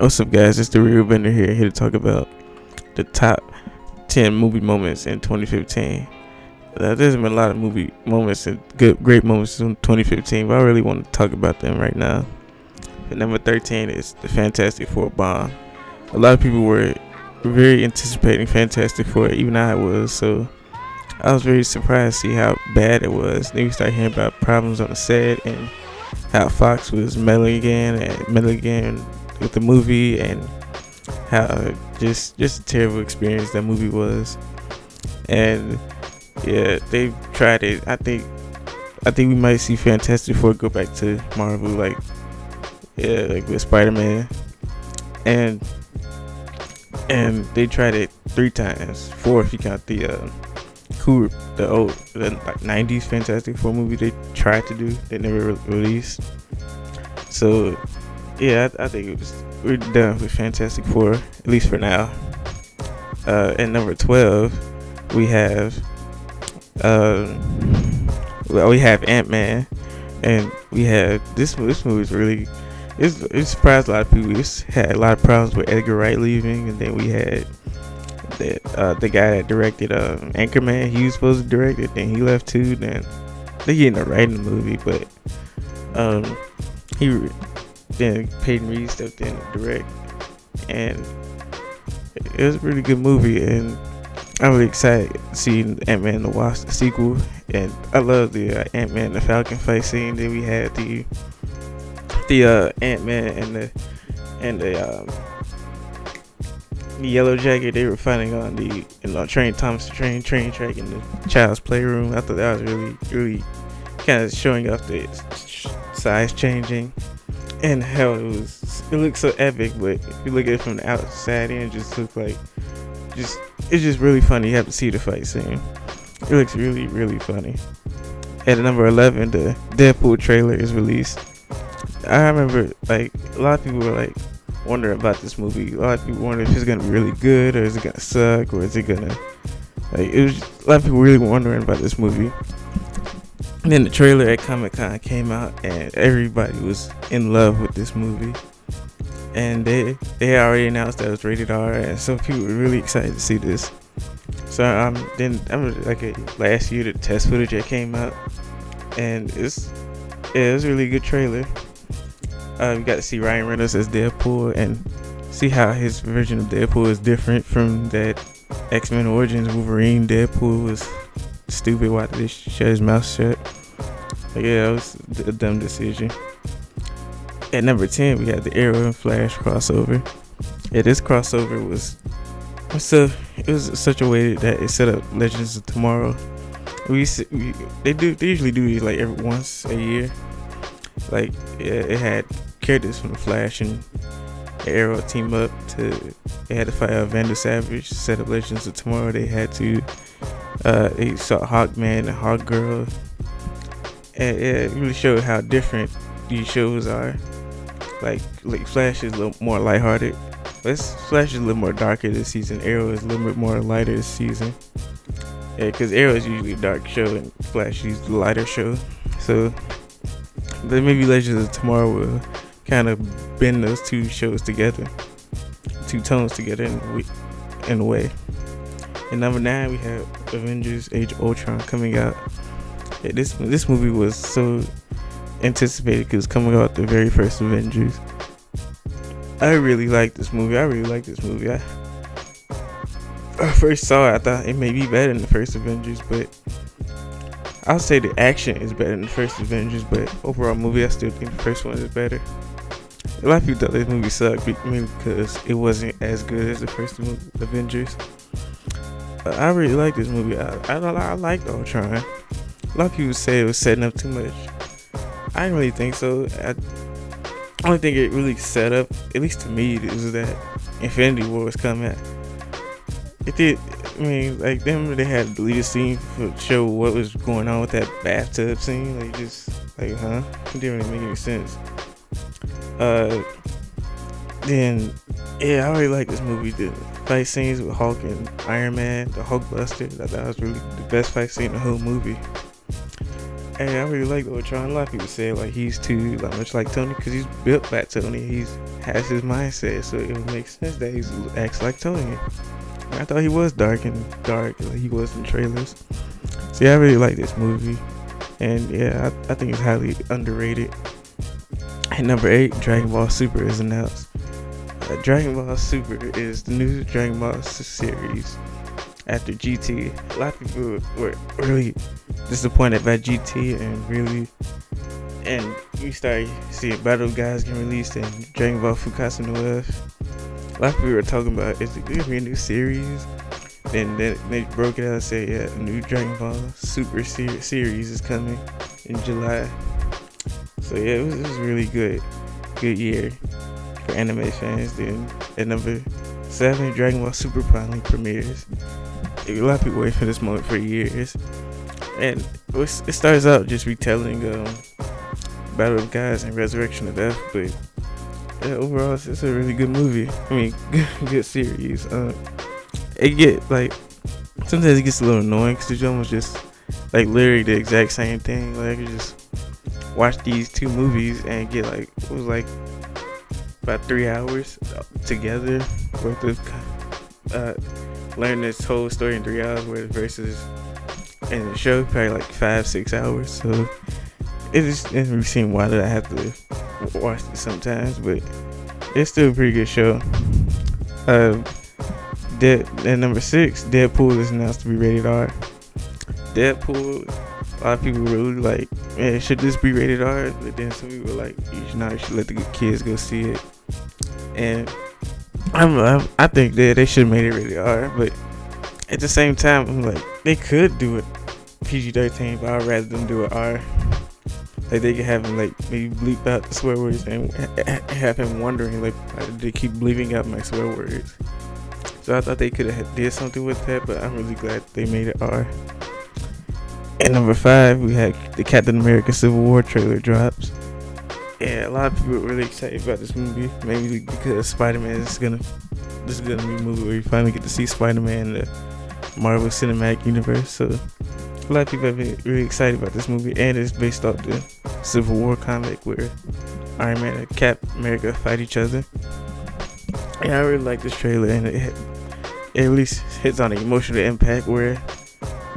What's up, guys? It's the Real Bender here to talk about the top 10 movie moments in 2015. There's been a lot of movie moments and great moments in 2015, but I really want to talk about them right now. At number 13 is the Fantastic Four bomb. A lot of people were very anticipating Fantastic Four, even I was, so I was very surprised to see how bad it was. Then we started hearing about problems on the set and how Fox was meddling again with the movie, and how just a terrible experience that movie was. And yeah, they've tried it. I think we might see Fantastic Four go back to Marvel, like with Spider-Man, and they tried it 3 times, 4 if you count the old 90s Fantastic Four movie they tried to do, they never released. So yeah, I think we're done with Fantastic Four, at least for now. At number 12, we have Ant-Man, and we have this movie's really it surprised a lot of people. It's had a lot of problems with Edgar Wright leaving, and then we had the guy that directed Anchorman. He was supposed to direct it, then he left too. Then they getting to write the movie, but then Peyton Reed stepped in to direct, and it was a really good movie. And I'm really excited seeing Ant-Man and the Wasp, the sequel. And I love the Ant-Man and the Falcon fight scene. Then we had the Ant-Man and the Yellow Jacket. They were fighting on the Thomas the Train track in the child's playroom. I thought that was really kind of showing off the size changing and how it looked so epic. But if you look at it from the outside in, it just looks like it's just really funny. You have to see the fight scene. It looks really, really funny. At number 11, the Deadpool trailer is released. I remember a lot of people were wondering about this movie. A lot of people wondered if it's gonna be really good, or is it gonna suck, or is it gonna it was a lot of people really wondering about this movie. And then the trailer at Comic-Con came out, and everybody was in love with this movie. And they already announced that it was rated R, and so people were really excited to see this. So last year the test footage that came out, and it was a really good trailer. We got to see Ryan Reynolds as Deadpool and see how his version of Deadpool is different from that X-Men Origins Wolverine. Deadpool was stupid. Why did they shut his mouth shut? It was a dumb decision. At number 10, we had the Arrow and Flash crossover. Yeah, this crossover was such a way that it set up Legends of Tomorrow. They usually do these every once a year. It had characters from the Flash and Arrow team up they had to fight Vandal Savage, set up Legends of Tomorrow. They had to they saw Hawkman and Hawkgirl, and it really showed how different these shows are. Like Flash is a little more lighthearted. Flash is a little more darker this season. Arrow is a little bit more lighter this season. Yeah, because Arrow is usually a dark show and Flash is usually a lighter show. So then maybe Legends of Tomorrow will kind of bend those two shows together, two tones together in a way. And number 9, we have Avengers: Age of Ultron coming out. Yeah, this movie was so anticipated because it's coming out the very first Avengers. I really like this movie. I first saw it, I thought it may be better than the first Avengers, but I'll say the action is better than the first Avengers, but overall movie, I still think the first one is better. A lot of people thought this movie sucked because it wasn't as good as the first Avengers. But I really like this movie. I liked Ultron. A lot of people say it was setting up too much. I didn't really think so. I only think it really set up, at least to me, is that Infinity War was coming. It did. I mean, they had a deleted scene to show what was going on with that bathtub scene. It didn't really make any sense. Then, yeah, I really like this movie. The fight scenes with Hulk and Iron Man, the Hulkbuster, I thought that was really the best fight scene in the whole movie. And I really like Ultron. A lot of people say like he's too like much like Tony because he's built like Tony. He's has his mindset, so it would make sense that he acts like Tony. I thought he was dark like he was in trailers. So yeah, I really like this movie, and yeah, I think it's highly underrated. At number 8, Dragon Ball Super is announced. Dragon Ball Super is the new Dragon Ball series after GT. A lot of people were really disappointed by GT, and we started seeing Battle of Gods getting released and Dragon Ball Fukatsu no F. A lot of people were talking about, is it going to be a new series? Then they broke it out and said, yeah, a new Dragon Ball Super series is coming in July. So yeah, it was really good year for anime fans. Then at number 7, Dragon Ball Super finally premieres. A lot of people wait for this moment for years, and it starts out just retelling Battle of Gods and Resurrection of F, but yeah, overall it's a really good movie. I mean, good series. It get like sometimes it gets a little annoying because it's almost just like literally the exact same thing. Like I could just watch these 2 movies and get like it was like about 3 hours together worth of learn this whole story in 3 hours worth versus in the show probably like 5-6 hours. So it really seemed why did I have to watch it sometimes, but it's still a pretty good show. At number 6, Deadpool is announced to be rated R. Deadpool, a lot of people really like, man, should this be rated R? But then some people were like, you should let the good kids go see it. And I think that they should have made it rated R, but at the same time, I'm like, they could do it PG-13, but I'd rather them do it R. Like they could have him like maybe bleep out the swear words and have him wondering like why did they keep bleeping out my swear words. So I thought they could have did something with that, but I'm really glad they made it R. At number 5, we had the Captain America Civil War trailer drops. Yeah, a lot of people were really excited about this movie, maybe because Spider-Man this is gonna be a movie where you finally get to see Spider-Man in the Marvel Cinematic Universe. So a lot of people have been really excited about this movie, and it's based off the Civil War comic where Iron Man and Cap America fight each other. Yeah, I really like this trailer, and it really hits on an emotional impact where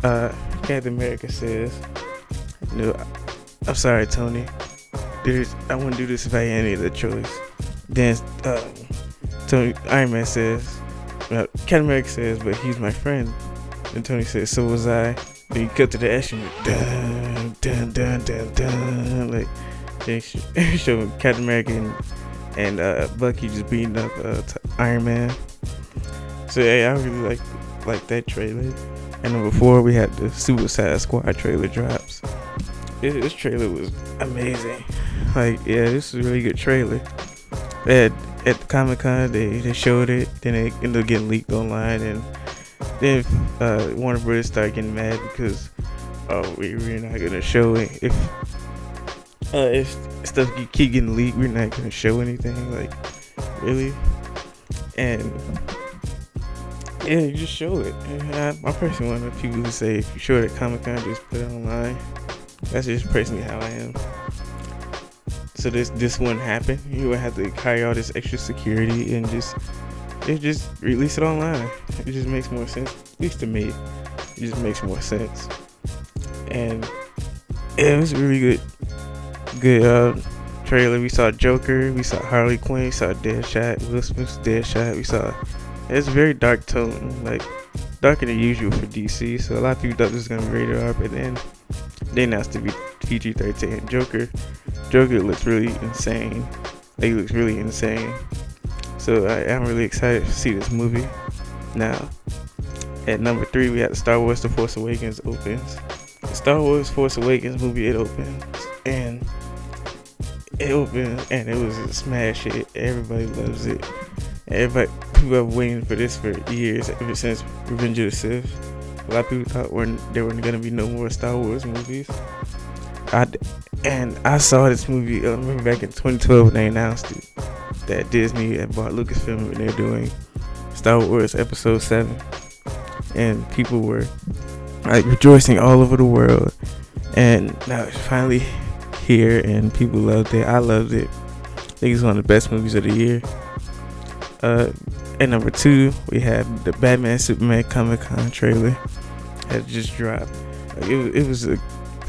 Captain America says, "No, I'm sorry, Tony. I wouldn't do this if I had any other choice." Then Iron Man says, Captain America says, "But he's my friend." And Tony says, "So was I." Then you cut to the action, dun dun dun dun dun. Like they show Captain America and Bucky just beating up Iron Man. So yeah, I really like that trailer. And number 4, we had the Suicide Squad trailer drops. This trailer was amazing. Like yeah, this is a really good trailer. At the Comic-Con they showed it, then it ended up getting leaked online, and then Warner Bros. Started getting mad because we're not gonna show it if stuff keep getting leaked. We're not gonna show anything. Like really, and yeah, you just show it. And I personally one of the people who say if you show it at Comic-Con, just put it online. That's just personally how I am. So this wouldn't happen. You would have to hire all this extra security and just release it online. It just makes more sense, at least to me. It just makes more sense. And yeah, it was a really good trailer. We saw Joker, we saw Harley Quinn, we saw Deadshot, Will Smith's Deadshot. We saw it's a very dark tone, like darker than usual for DC. So a lot of people thought this was gonna be rated R, but then they announced to be PG-13. Joker looks really insane. Like, he looks really insane. So I'm really excited to see this movie. Now, at number 3, we had the Star Wars The Force Awakens opens. The Star Wars Force Awakens movie, it opens. And it was a smash hit. Everybody loves it. People have been waiting for this for years, ever since Revenge of the Sith. A lot of people thought there weren't going to be no more Star Wars movies. I saw this movie, I remember back in 2012 when they announced it, that Disney had bought Lucasfilm and they're doing Star Wars Episode 7. And people were like rejoicing all over the world. and now it's finally here, and people loved it. I loved it. I think it's one of the best movies of the year. At number 2, we have the Batman Superman Comic Con trailer that just dropped. Like,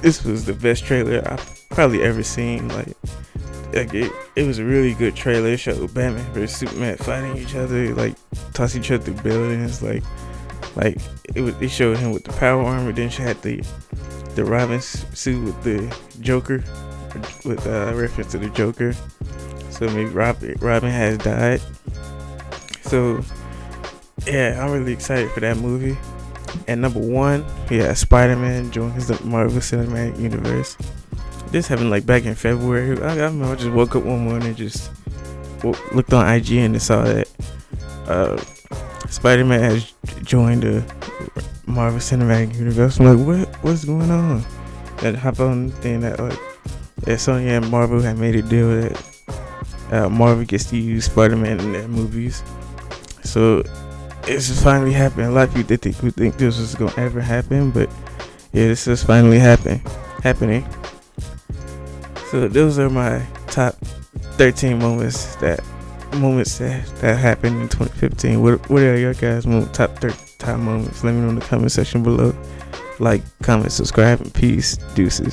this was the best trailer I've probably ever seen. Like it was a really good trailer. It showed Batman versus Superman fighting each other, like toss each other through buildings. Like it showed him with the power armor. Then she had the Robin suit with the Joker, with reference to the Joker. So maybe Robin has died. So yeah, I'm really excited for that movie. And number 1, we had Spider-Man joins the Marvel Cinematic Universe. This happened like back in February. I remember I just woke up one morning and just looked on IG and saw that Spider-Man has joined the Marvel Cinematic Universe. I'm like, what's going on? And hop on the thing that Sony and Marvel had made a deal that Marvel gets to use Spider-Man in their movies. So it's just finally happened. A lot of people think this was gonna ever happen, but yeah, this is finally happening. So those are my top 13 moments that happened in 2015. What are your guys' top moments? Let me know in the comment section below. Like, comment, subscribe, and peace. Deuces.